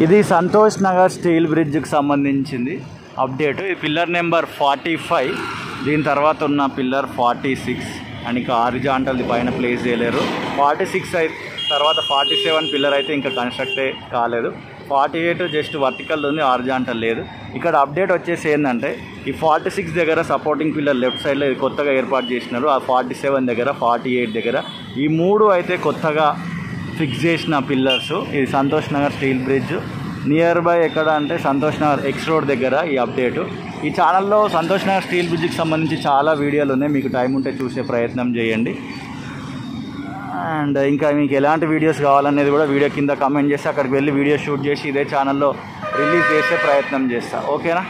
ఇది సంతోష్ నగర్ స్టీల్ బ్రిడ్జ్కి సంబంధించింది అప్డేట్. ఈ పిల్లర్ నెంబర్ 45, దీని తర్వాత ఉన్న పిల్లర్ 46 అండ్ ఇంకా హారిజాంటల్ది పైన ప్లేస్ చేయలేరు. 46 తర్వాత 47 పిల్లర్ అయితే ఇంకా కన్స్ట్రక్టే కాలేదు. 48 జస్ట్ వర్టికల్ ఉంది, హారిజాంటల్ లేదు. ఇక్కడ అప్డేట్ వచ్చేసి ఏంటంటే ఈ 46 దగ్గర సపోర్టింగ్ పిల్లర్ లెఫ్ట్ సైడ్లో ఇది కొత్తగా ఏర్పాటు చేసినారు. ఆ 47 దగ్గర 48 దగ్గర ఈ 3 అయితే కొత్తగా ఫిక్స్ చేసిన పిల్లర్స్. ఇది Santosh Nagar steel bridge near by ఎక్కడ అంటే సంతోష్ నగర్ ఎక్స్ రోడ్ దగ్గర ఈ అప్డేటు. ఈ ఛానల్లో సంతోష్ నగర్ స్టీల్ బ్రిడ్జ్కి సంబంధించి చాలా వీడియోలు ఉన్నాయి, మీకు టైం ఉంటే చూసే ప్రయత్నం చేయండి. అండ్ ఇంకా మీకు ఎలాంటి వీడియోస్ కావాలనేది కూడా వీడియో కింద కామెంట్ చేస్తే అక్కడికి వెళ్ళి వీడియో షూట్ చేసి ఇదే ఛానల్లో రిలీజ్ చేసే ప్రయత్నం చేస్తా. ఓకేనా?